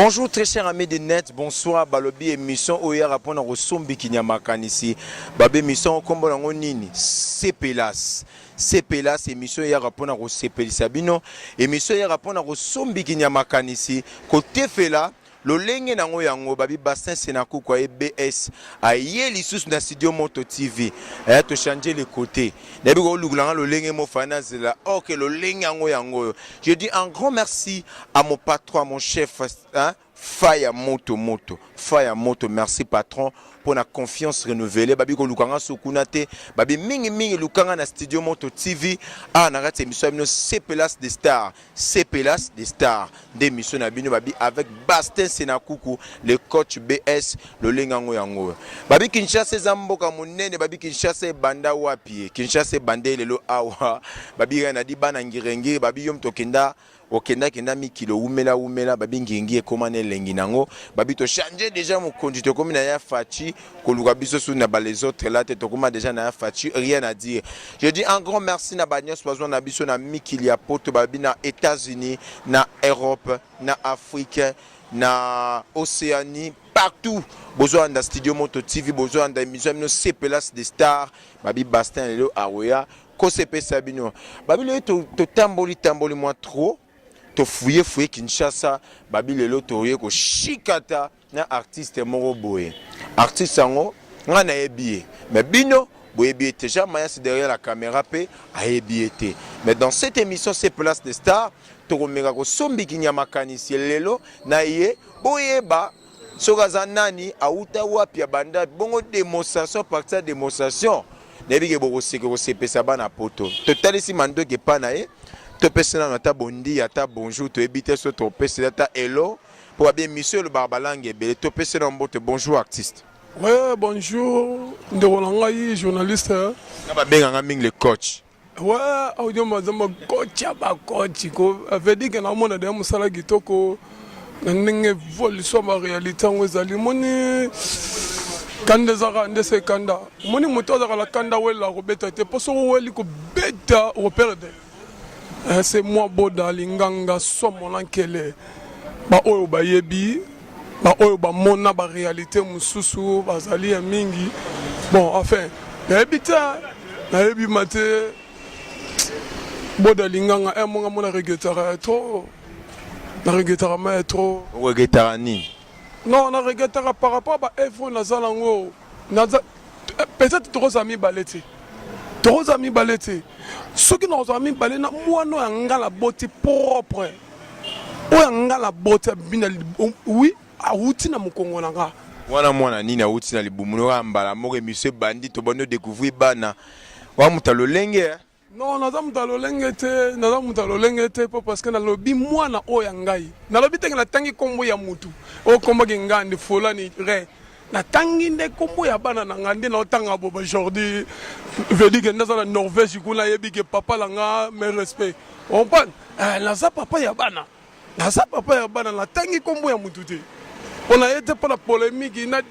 Bonjour très chers amis de net, bonsoir balobi émission oya rapona rosombi kinyamakanisi. Babe émission kombo nango nini? Sepelas. Sepelas émission ya rapona rosepelisa bino. Émission ya rapona rosombi kinyamakanisi. Côté fela lolenge nango yango babi bassin senaku kwa EBS aye lisusu na studio Moto TV to changer les côtés nabi ko lugulanga lolenge mo fanazela OK lolenge yango je dis un grand merci à mon patron à mon chef hein Faya Moto merci patron pour la confiance renouvelée babi ko lukanga sukunate babi mingi lukanga na studio Moto TV na émission bino Sepelas des stars d'émission na bino babi avec Bastin Senakuku le coach BS le lengango yango babi Kinshasa zamboka munene babi Kinshasa banda wapi Kinshasa bande lelo awa babi na di bana ngirengi babi yom tokenda okenda mikilo umela babi ngingi ekomane lengi nango babi to changer déjà mon conduit to comme na ya fachi koluka biso sou na ba les autres là te to comme déjà na ya fachi rien à dire. Je dis un grand merci na banyos besoin na biso na mikili ya poto babi na États-Unis na Europe na Afrique na Océanie partout besoin dans studio Moto TV besoin dans émission no Sepelas des stars babi Bastin lelo aroya ko sepe sabino babi le to tamboli moi trop to fouiller Kinshasa babi lelo toye ko shikata na artiste moko boye artiste sango nga na ebie mais bino boyebi déjà maya c'est derrière la caméra pe a ebiete mais dans cette émission Sepelas des stars to komeka ko sombi kinyamakanisi lelo na ye boyeba sokaza nani auta wapi banda bongo démonstration partir démonstration nebike boko seke ko sepesa bana poto totalisi mando ke pana ye to pesena na ta bondi ata bonjour to ebite so to pesena ta hello pour bien monsieur le barbalangue belé to pesena mbote bonjour artiste. Ouais, bonjour ndolanga journaliste na ba benga ming le coach. Ouais, audio mazama coach ba coach ko avait dit que na mona de musala kitoko na ndenge vol so ma réalité ngozali moni kanda zaka ndese kanda moni moto zaka la kanda wela ko beta te poso weli ko beta o perdre. C'est moi boda linganga somo lankele ba oyo ba yebi ba oyo ba mona ba réalité mususu bazali ya mingi bon enfin na yebi mate boda linganga monga mona regretara trop na regretara mais trop regretara ni non na regretara par rapport ba effort na zalango na peut-être trop amis baleti ceux qui n'ont jamais parlé, moi, nous avons la beauté propre. Nous avons la beauté, oui, à routine à mon Congo. Moi, ni na routine à l'Ibumuno, Ambala, More, monsieur Bandit, au bon découvrir Bana. Ou à Moutalolenge. Non, nous avons Moutalolenge, parce que dans le lobby, moi, na Oyangai. Dans le lobby, tu as tangi combo ya mutu. O combo gengande, folani, re. Na tangi nde kombo ya bana na ngande na otanga boba aujourd'hui veut dire que dans la Norvège kuna yebi que papa langa mes respect on parle na za papa ya bana na tangi kombo ya mututé on a été pour la polémique na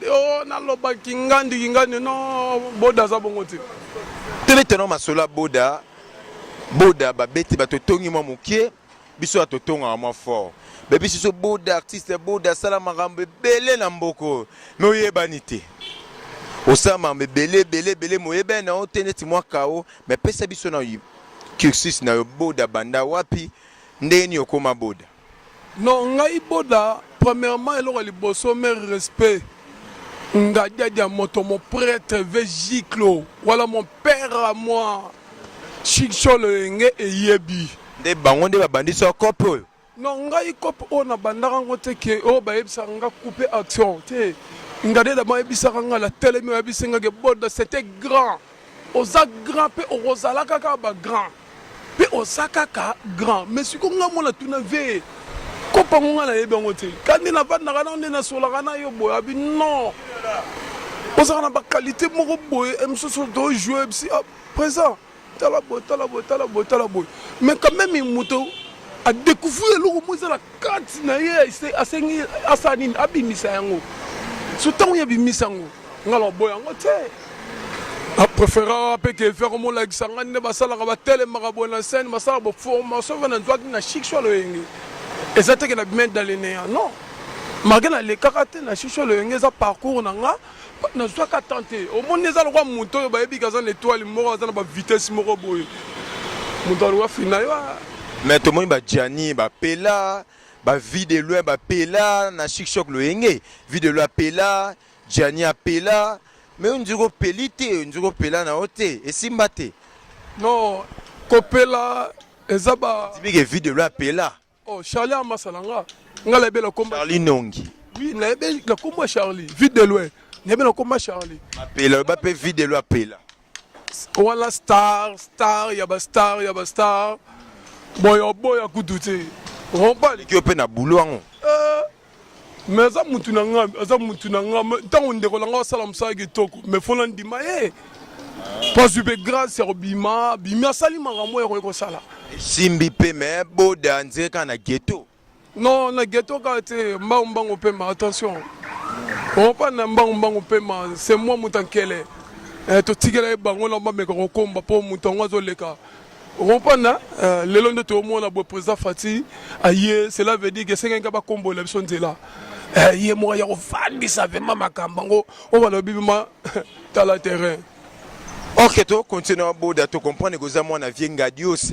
na loba kingandi non boda za bongote tellement masola boda ba beti ba totongi mo mukie biso atotonga mo fort. Bébé si ce beau d'artiste beau de salamarambe belé na mboko moyebanité osama me belé moyeba na oteneti mwa kao mais pesa biso na cursus na beau da banda wapi ndeni okoma boda non ngai boda premièrement eloko liboso mais respect ngadia moto mon prêtre végiclo voilà mon père à moi chikcholo ngé et yebi de bango de babandi so kopo. Non, ngai cop on a bandara ngote ke o ba yebisa nga couper action te ngade da ma yebisa nga la télé me yebisa nga ke boda c'était grand oza grand pe ozala kaka ba grand pe osaka ka grand mais si ko nga mona tuna ve cop nga la yeba ngote kandi na bandara na ndena sola kana yo boya bi non oza na ba qualité moko boye emsoso do jouer si présent tala boy mais quand même muto a découvrir le mot de la carte na ye asengi asanine abimisa yango surtout ya bimisa yango ngalo boy yango te a préférer pe que faire mo la gisanga ne basala ka batele makabo na scène basala bo formation na droit na chic sur le yengi et ça te que la bien dans les néa non Magana les karaté na chicho le ngeza parcours nanga na zwaka tenter au monde eza lokwa moto ba yebi kaza l'étoile moko za na ba vitesse moko boye moto alwa fina yo mais tout monde ba Gianni ba Pela ba vie de loin ba Pela na chic choc le yenge vie de loin Pela Gianni a Pela mais on dirait Pelité on dirait Pela na ote et simbate non Kopela ezaba tibike vie de loin Pela oh Charlie Amasalanga ngala bela komba Charlie Nongi oui na bela la komba Charlie vite de loin na bela komba Charlie Pela ba pe vie de loin Pela wala star ya ba star boya kudute on pas qui open na boulot mais za mutu na nga ntango ndeko langa sala musala kitoko mais fona ndima parce que grâce ya bima sali makambo ya ko sala simbi pe mais boda nzeka na ghetto non na ghetto ka te mbango pe ma attention on pas na mbango pe ma c'est moi mutankele to tigela bango na ba meka ko komba po mutango azoleka on pas na lelo ndo to mona bo président Fati aye cela veut dire que c'est un ba kombo la biso nzela ye mo ya ko fandisa vraiment makambango on va le bibima dans le terrain. Ok, tu continues à boda, tu comprends que ça, moi, na vienga Dios,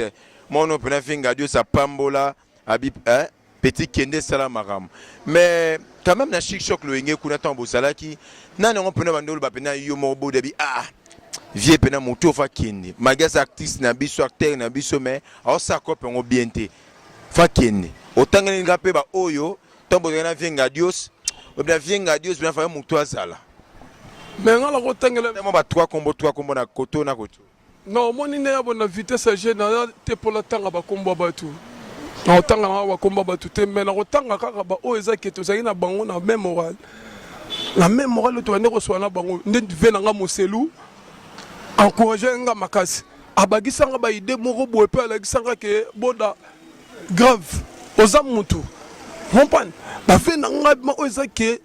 moi, on a vienga Dios à Pambola, à petit Kende Salamaram. Mais quand même, na chic choc le yenge kuna tambo salaki, na on peut pas ndolo ba pena yo mo boda bi vie pena moto fa Kende. Magas artiste na biso acteur na biso mais au sa copé on bienté. Fa Kende. Autant que ngape ba oyo, tambo na vienga Dios, ou bien vienga Dios bien fa moto azala. Mais on a retangé ba trois combo na koto na koto. non moi ni na bona vitesse générale te pour la tanga ba combo batu na tanga ba combo batu te mais na tanga kaka ba o ezaki to zaki na bango na même moral to ane ko swana bango ndende venanga moselu encourager nga makasi abagisanga ba idée moko boye pe alagisanga ke boda grave oza mutu comprendre ba venanga ma o ezaki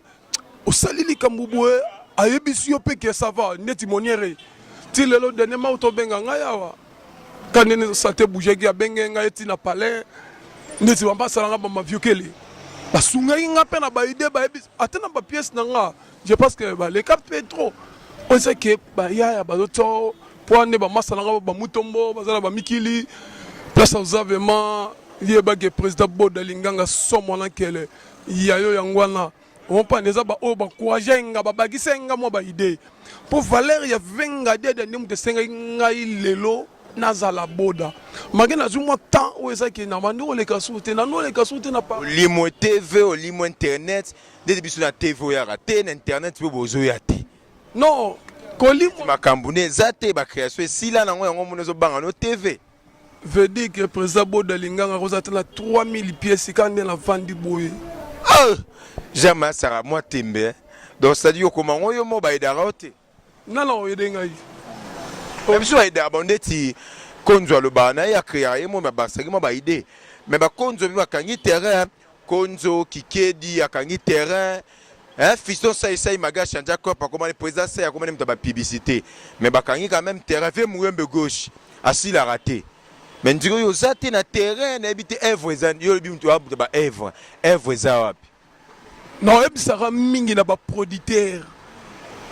osalili kambuboe ayebisi yo pe ke ça va neti moniere ti lelo dernièrement auto benga ngayawa kanene santé bouger ki abenge nga eti na palais neti ba salanga ba maviokeli basunga nga pe na ba idée ba yebisi atena ba pièce na nga je pense que ba les cap trop on sait que ba ya ba auto poane ba masalanga ba mutombo bazala ba mikili place aux avements yeba ke président Boda Linganga somo na kele yayo yangwana on pas neza ba o ba kuajenga ba bagisenga mo ba idée pour valeur ya venga de ndemu de senga ngai lelo nazala boda magena zumwa temps o ezaki na mando le kasute na no le kasute na pa limo TV o limo internet de biso na TV ya raté na internet po bozo ya te non ko limo makambune zate ba création sila na ngo yango monezo banga no TV veut dire que président Boda Linganga rozata na 3000 pièces quand na vandi boye jamais ça moi tembe donc ça dit comment on yo mo ba idara ote non yede ngai même si ida bondeti konzo lo bana ya créer mo ba basaki mo ba idée mais ba konzo bi bakangi terrain konzo kikedi akangi terrain fiston ça maga chanja ko pa comment le président ça comment même ba publicité mais bakangi quand même terrain fait mouembe gauche assis la raté mais ndiko yo zate na terrain na habité œuvre za yo bi mtu abu ba œuvre za wapi non ebisaka mingi na ba producteur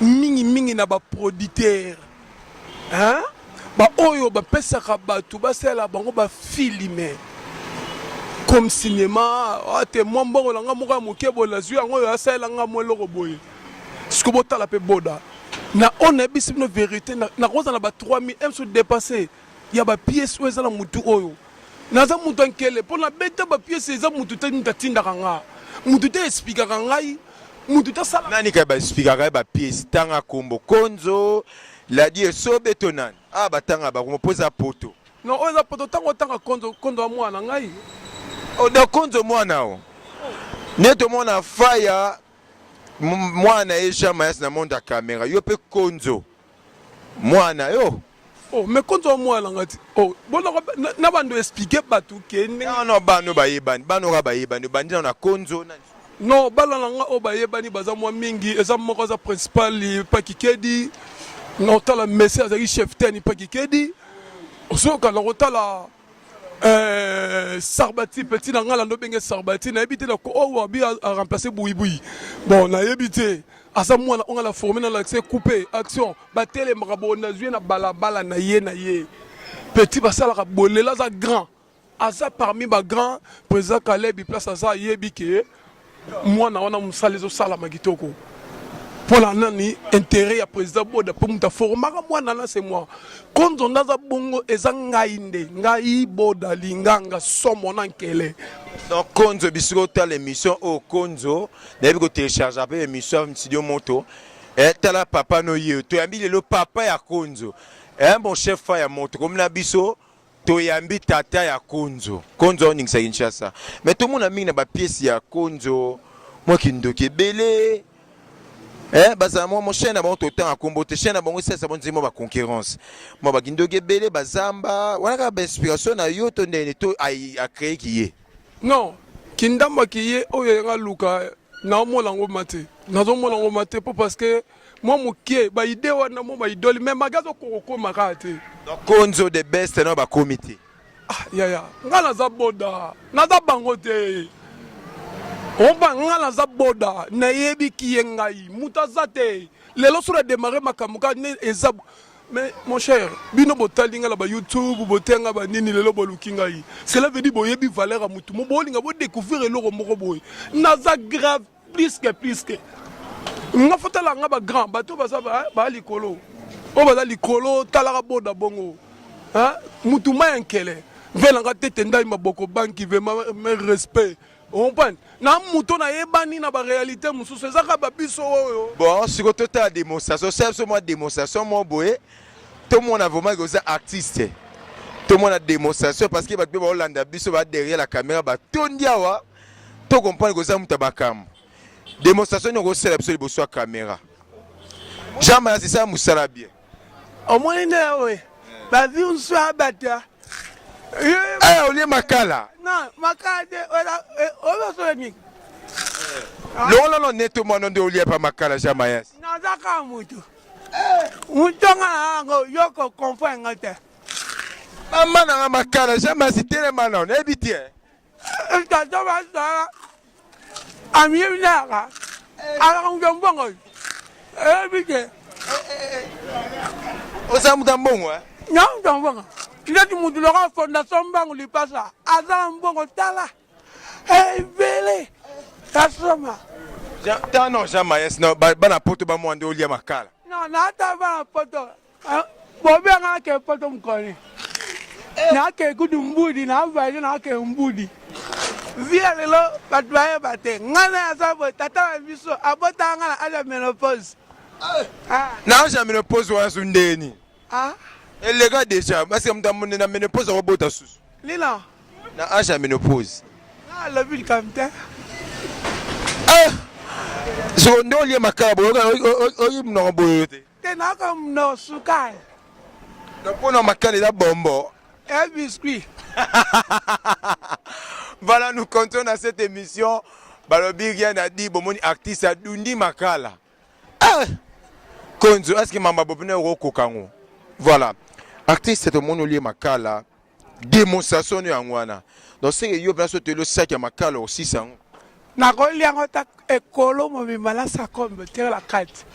mingi na ba producteur hein ba oyo ba pesaka batu ba sela bango ba filmer comme cinéma ate mwambo langa moka mokebo la zui yango ya sela nga moloko boye siko botala pe boda na on ebisi no vérité na koza na ba 3000 m se dépasser ya ba pièce oyo ezala mutu oyo naza mutu ankele pona beta ba pièce eza mutu tinda kanga mutu te expliquer ngai mutu ta sala nani ka ba expliquer ba pièce tanga kombo konzo la die so betonan batanga ba ko poza poto non oza poto tanga konzo mwana ngai o da konzo mwana o neto mwana faya mwana ejama yas na monde caméra yo pe konzo mwana yo oh mais konzo mwana ngati oh bona na bando expliquer batu ke non bano ba yebani bano ga ba yebani bandi na konzo nani non bala nga o ba yebani baza mwa mingi eza moko za principal pa kikedi non tala message azaki chef ten pa kikedi osoka la rotala Sarbati petit na ngala ndobenge Sarbati na ebité na ko wabi a remplacer Bouiboui. Bon na ebité asa mwana on la formé na l'accès coupé action batele marabo na zui na balabala na ye petit basala ka bolela za grand asa parmi ba grand président Caleb place asa yebike mwana wana musalezo sala magitoko pour la nani intérêt ya président boda pour muta formaka mwana na c'est moi quand on a za bongo ezanga inde ngai boda linganga somo na nkele. Donc Konzo bisiko ta l'émission au Konzo na ko télécharger après émission studio moto et tala papa no ye to yambi le papa ya Konzo un bon chef ya moto comme na biso to yambi tata ya Konzo Konzo ning sa Kinshasa mais tout le monde a mis na ba pièce ya Konzo moi qui ndoke belé baza mon chaîne a bon temps à comboter chaîne a bon ça bon dire ba concurrence moi ba kindoke belé bazamba wana ba inspiration na yo to ndene to a créer qui est. Non, kindamba kiye oyenga luka na molango mate. Nazo molango mate parce que moi mukie ba idée wana mo ba idole mais magazo kokoko makate. Donc Konzo the best na ba comité. Ah ya. Ngala za boda. Naza bangote. Omba ngala za boda na yebi kiye ngai mutazate. Lelo sura démarrer makamuka ne ezab. Mais mon cher, bino botalinga la ba YouTube, botenga ba nini lelo bolukinga yi. Cela veut dire boyebi valeur à mutu. Mo bolinga bo découvrir eloko moko boy. Naza grave plus que. Nga fotala nga ba grand bato baza ba likolo. O baza likolo talaka boda bongo. Hein? Mutu ma yankele. Vela nga tete ndai maboko banki ve me respect. On prend. Na muto na yebani na ba réalité mususu ezaka ba biso oyo. Bon, si ko tota démonstration, c'est moi démonstration mon boy. Tout le monde a vraiment que artiste. Tout le monde a démonstration parce que ba Hollanda biso ba derrière la caméra ba tondiawa. To comprendre que ça mutabakam. Démonstration no ko sela biso liboso ya caméra. Jamais c'est ça musala bien. Au moins na we. Ba vi un soir bata. Eh, on est makala. Non, makala on va se Non, neto mo non de olia pa makala jamais. Nazaka mutu. Mutonga ngo yoko confort ngate. Mama na makala jamais si tele manon ebiti. Esta toba sa. Ami vinaka. Ala ngambongo. Ebiti. Oza mudambongo Non, ngambongo. Ndati mutu la fondation bangu lipasa. Aza mbongo tala. Vele. Kasoma. Non, jamais. Non, bana poto ba mwande olia makala. Non, nata bana poto. Bobe nga ke poto mkoni. Na ke kudu mbudi na vaje na ke mbudi. Via lelo batwaye bate. Ngana azabo tata biso abota ngana ala menopause. Na ja menopause wa sundeni. Ah. Et les gars déjà, parce que m'damone na menopause au bota sus. Lila. Na aja menopause. Ah, le but comme ça. So ndo lia makala oyi mnong boyote. Te na comme no sukai. Na pona makala da bombo. Et biscuit. Voilà, nous comptons dans cette émission. Balobi rien a dit bomoni artiste a dundi makala. Konzo, est-ce que mama bobine roko kango? Voilà. Artiste c'est mon lia makala. Démonstration ni angwana. Donc c'est yo bien sauter le sac à makala aussi ça. Na ko liango ta ekolo mo bimala sa kombe tera la carte.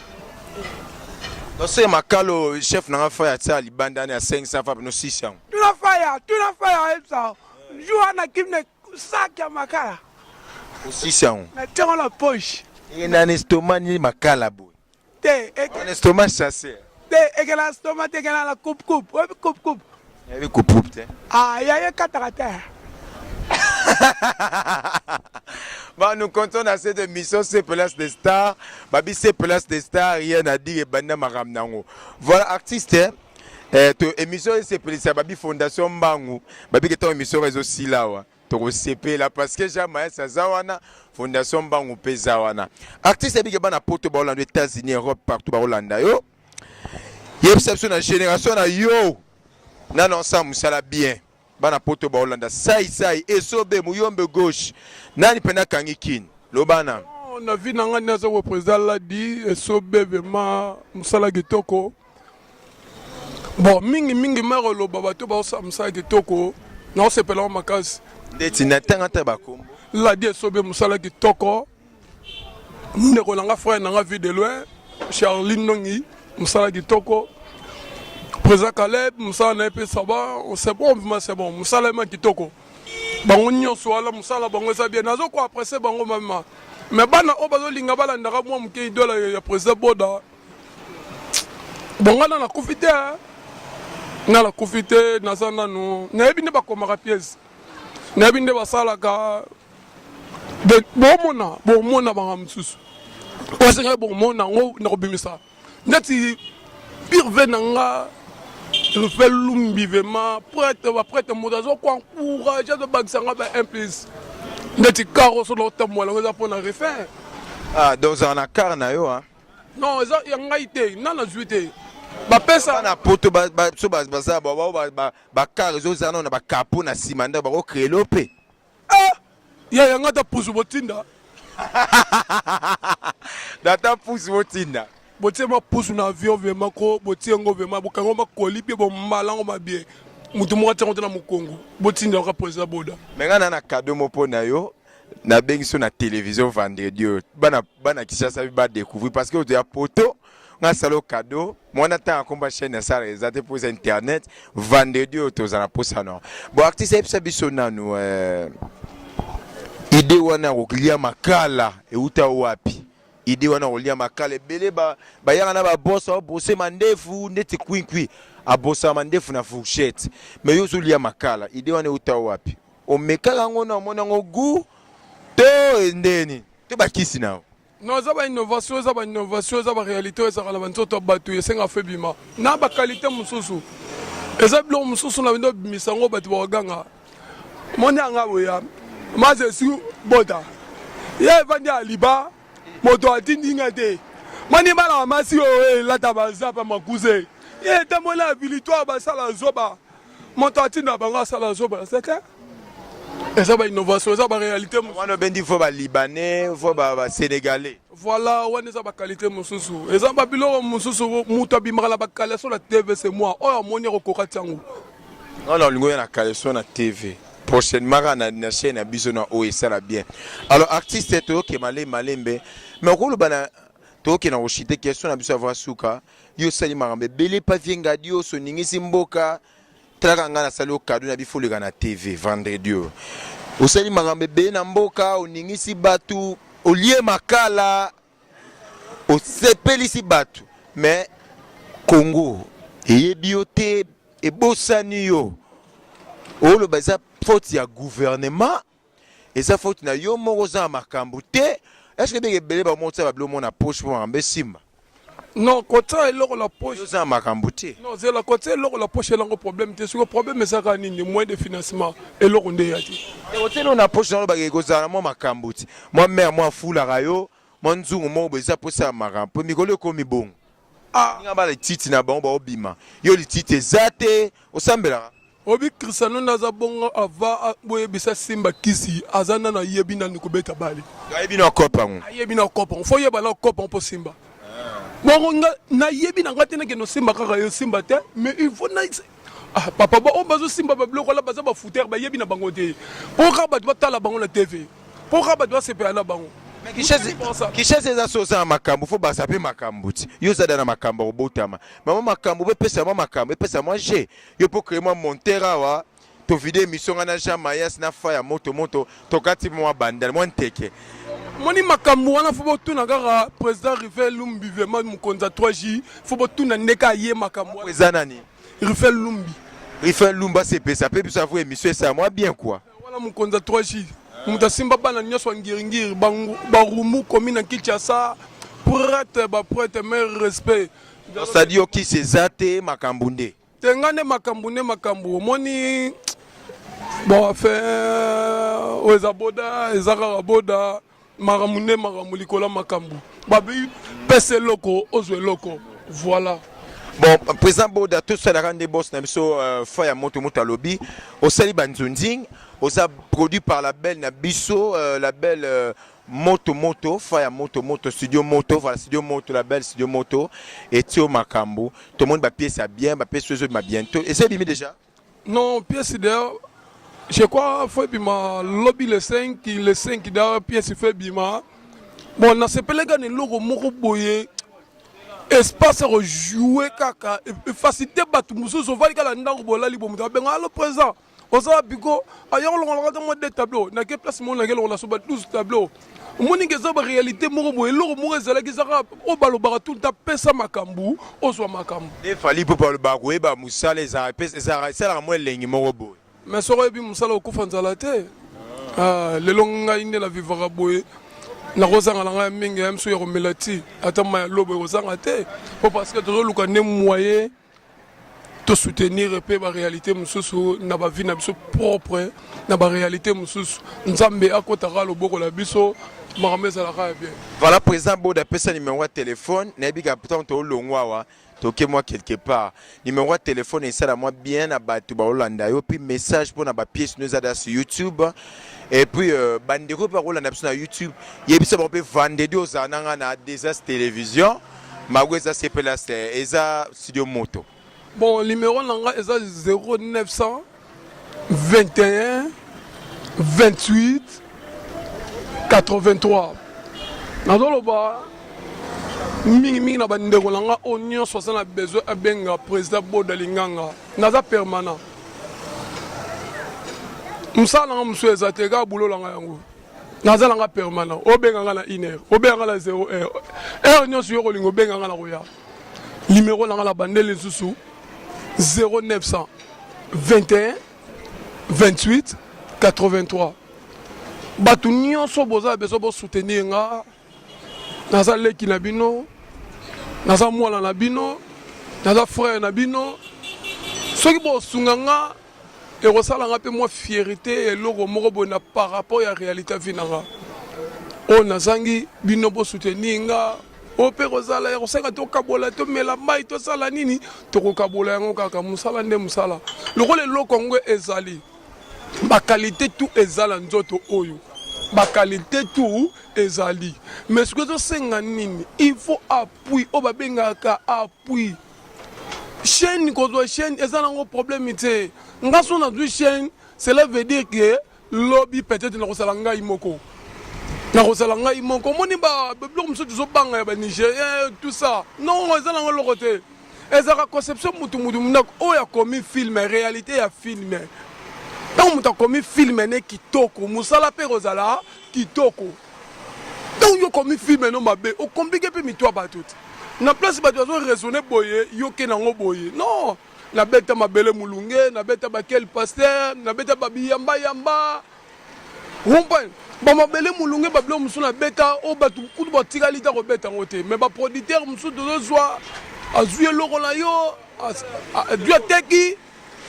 Donc c'est makalo chef na fa ya tsa libanda na 500 fa no 600. Tu na fire ça. Joana kimne sac ya makala. 600. Na tera la poche. Et na estomac ni makala boy. Te Un estomac chassé. Te ekela estomac te ekela la coupe. Coupe. Il y avait coupe. Ah, il y a katarata. Bah, nous comptons dans cette émission, c'est Place des Stars. Babi, c'est Place des Stars, rien à dire, et Banda Maramnango. Voilà, artiste, émission, c'est Place Babi Fondation Bango. Babi, qui est émission réseau Silawa. Toro CP là, parce que jamais ça Zawana, Fondation Bango Pezawana. Artiste, qui est ban à Porto, aux États-Unis, Europe, partout, à Hollande. Yo, il y a une la génération, yo, non, ça, ça bien. Bana poto ba Hollanda sai esobe muyombe gauche nani pena kangikin lobana on a vu nanga neza wo président l'a dit esobe vraiment musala kitoko bon mingi maro lo baba to ba musala kitoko Non, c'est pas là ma case. ndeti na tanga ta bakombo La die sobe musala kitoko. Ndeko nanga frère nanga vie de loin. Charline Nongi musala kitoko. Président Caleb musala na pe saba, c'est bon, c'est bon. Musala ma kitoko. Bango nyonso wala musala bango eza bien. Nazo ko apprécier bango mama. Mais bana o bazo linga bala ndaka mwa mke idola ya président Boda. Bonga na kufite na la kufite na sana no. Na ebi ne bakomaka pièce. Na ebi ne basalaka de bomona banga msusu. Osenga bomona ngo na kobimisa. Ndati pirve nanga refait lumbi vraiment prête modazo ko encourager de bagsanga ba implis. Ndati karo so lo tamwala ngo za pona refaire. ah donc on a carna yo hein Non, eza yanga ite na na juité. Ba pesa na poto ba so ba ba car zo zana na ba kapo na simanda ba ko créer pe ah ya yanga ta pusu botinda. data pousse votinda Botie ma pusu na avion vraiment ko botie ngo vraiment bokango makoli pe bo malango mabie. Mutu mo tsango na mukongo. Botinda ka président Boda. mais ngana na cadeau mo po na yo na bengi so na télévision vendredi bana Kinshasa ba découvrir parce que tu as poto nga salo cadeau mwana ta komba chaîne ça réalisate pour internet vendredi to za na posa non bon artiste epsa biso nanu idée wana kolia makala e uta wapi idée wana kolia makala belé ba yanga na ba boss o bosser mandefu ndeti kwinkwi a bossa mandefu na fourchette mais yo zulia makala idée wana uta wapi o mekala ngona mona ngogu to endeni to bakisi nao Non, ça va innovation, ça va réalité, ça va la bantoto batu, c'est un fait bima. Na ba qualité mususu. Et ça blo mususu na bindo misango batu waganga. Moni anga boya. Maze su boda. Ya vandi aliba. Moto atindi ngate. Mani bala masi o la tabaza pa makuze. Ye tamola victoire ba sala zoba. Moto atinda banga sala zoba, c'est clair? Et ça va innovation, ça va réalité. On a bien dit faut ba libanais, faut ba sénégalais. Voilà, on est à la qualité mususu. Et ça va bilo mususu muta bimara la bakala sur la TV c'est moi. Oh moni rokora tiango. Non non, lingo na kale sur la TV. Prochainement na chaîne biso na o ça la bien. Alors artiste to ke malembe, mais ko lo bana to ke na oshite question na biso avoir suka. Yo sali marambe belé pa vienga dio so ningisi mboka. Traka ngana salo cadeau na bifo le na TV vendredi. O sali marambe be na mboka o ningisi batu au lieu makala au sepelisi batu mais Congo et bioté et bossani yo o le baza faute ya gouvernement et ça faute na yo moroza makambo te est-ce que bege belé ba monter ba blo mona poche pour ambe simba non côté loko la poche yo za makambo te non c'est la côté loko la poche lango problème te sur problème mais ça ka nini moins de financement et loko nde yati et hôtel on a poche dans le bagage kozana mo makambo te moi mère moi fula rayo mon nzungu mo beza posa makambo mikolo ko mi bon ah ngaba le titi na bango ba obima yo le titi zate osambela obi Cristiano naza bongo ava boye bisa simba kisi azana na yebi na nikobeta bali yebi na kopa ngo yebi na kopa faut yeba na kopa po simba bongo na yebi na ngate na keno simba kaka yo simba te mais il faut na ah papa ba o bazo simba ba bloko la baza ba fouter ba yebi na bango te pour ka ba tala bango na TV pour ka ba sepa na bango mais Kinshasa eza sosa makambo faut basape makambo ti yo zada na makambo obotama mama makambo be pesa mama makambo be pesa moi j'ai yo pour créer moi montera wa to vidéo émission na Jamayas na fa ya moto to kati moi bandal moi nteke moni makambo wana faut tuna kaka président Rivel Lumbi vraiment mukonza 3J faut tuna ndeka ye makambo président nani Rivel Lumba c'est pesa pe bisa vous émission ça moi bien quoi wala mukonza 3J muta simba bana nyoso ngiri barumu commune Kinshasa prêtre mais respect ça dit qui c'est zate makambunde tengane makambo moni bon fait ozaboda ezaka boda maramune maramulikola makambo babi pese loko ozwe loko voilà. Bon, président Boda, tout ça, la grande boss, n'a pas fait à moto lobby. Au Sali Banzunding, au produit par la belle Nabiso, la belle Moto, Faya Moto, Studio Moto, voilà, Studio Moto, la belle Studio Moto, et Tio Makambo. Tout le monde va pied ça bien, va pied ce jeu bientôt. Et c'est bimé déjà? Non, pièce d'ailleurs, Je crois faut bima lobby le 5 da pièce fait bima. Bon na sepele ga ne logo moko boye espace à rejouer kaka et faciliter batu mususu ovali kala ndako bolali bo muta benga le présent. Oza biko ayon lo ngala mo de tableau na ke place mo na ke lo la soba 12 tableau. Moni ke zoba réalité moko boye logo moko ezala ki zaka o balo ba tout ta pesa makambu o so makambu. E fali po balo ba ko e ba musala ezara pesa ezara sala mo lengi moko boye. Mais soro bi musala okufa nzala te. Le longa inde la vivra boye. Na kozanga nga mingi mso ya komelati ata ma lobo kozanga te parce que toujours luka ne moyen to soutenir pe ba réalité mususu na ba vie na biso propre na ba réalité mususu nzambe akotaka loboko la biso makameza la ka bien. Voilà président Boda pesa numéro de téléphone na bika pourtant to longwa toke moi quelque part numéro de téléphone et ça la moi bien na batu ba Holanda yo puis message pour na ba pièce nous ada sur YouTube et puis bandeko par Holanda sur YouTube yebisa ba pe vendredi aux ananga na Desastre télévision magweza sepela c'est eza studio moto. Bon numéro nanga eza 0900 21 28 83 nazoloba mingi na bandeko nanga onyo 60 na besoin abenga président Boda Linganga naza permanent musala nga musu ezate ka bulo langa yango naza langa permanent obenga nga na 1 heure obenga na 0 heure heure nyonso yo kolingo obenga nga na koya numéro nanga la bandele susu 0900 21 28 83 batu nyonso boza besoin bo soutenir nga naza leki na bino naza mwana na bino naza frère na bino soki bosunga nga ekosala nga mpe mwa fierté eloko moko boye na par rapport ya réalité vi na nga oyo nazangi bino bosoutenir nga oyo mpe kozala ekosenga tokabola tomela mai tosala nini tokokabola yango kaka mosala nde mosala lokola eloko yango ezali bakalite tout ezala nzoto oyo bakalite tout ezali mais ce que tosenga nini il faut appui oyo babengaka appui chaîne kozwa chaîne eza nango problème te nga so nazwi chaîne cela veut dire que lobby peut-être nakosala ngai moko omoni biloko mosusu tozobanga ya banigérien tout ça non eza nango eloko te ezalaka conception mutu ndako oyo akomi filme réalité ya filme ntango moto akomi filme ne kitoko mosala mpe kozala kitoko ntango yo komi filme no mabe okomplike mpe mito ya bato te na place bato bazo raisonne boye yo ke nango boye non nabeta mabele mulunge nabeta bakel pasteur nabeta babiyamba rompane bamabele mulunge babilo mosusu nabeta oyo bato kutu batikali ta kobeta yango te mais baproducteur mosusu tozozwa azwi eloko na yo adwi ateki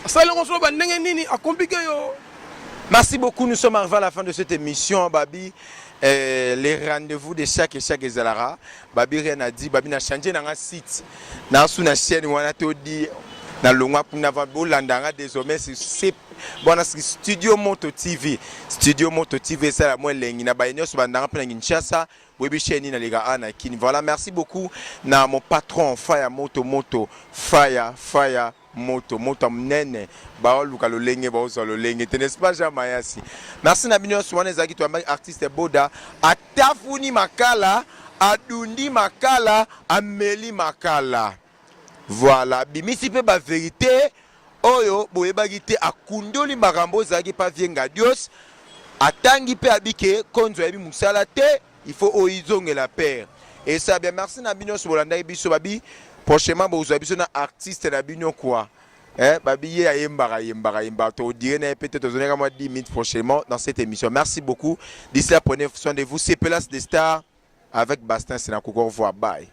asali yango solo bandenge nini akomplike yo. Merci beaucoup, nous sommes arrivés à la fin de cette émission Babi. Les rendez-vous de chaque Zalara Babi rien a dit Babi n'a changé dans un site dans une chaîne où on a tout dit dans le mois pour n'avoir beau l'andanga désormais c'est bon Studio Moto TV ça la moins lengi na ba nyos bandanga pe na Kinshasa webi chaîne na liga ana kini voilà merci beaucoup na mon patron Fire Moto Fire Moto mnene ba luka lo lenge ba ozo lo lenge n'est pas jamais asi merci na bino swana ezaki to artiste Boda atafuni makala adundi makala ameli makala voilà bimisi pe ba vérité oyo boyebaki te akundoli makambo zaki pa vienga Dios atangi pe abike konzo yabi musala te il faut oizonge la paire et ça bien merci na bino sobolanda biso babi prochainement bozwa biso na artiste na bino quoi babi ye ayembara to dire na peut-être zoneka moi 10 minutes prochainement dans cette émission merci beaucoup d'ici là prenez soin de vous c'est Place des Stars avec Bastien Sénakoko au revoir bye.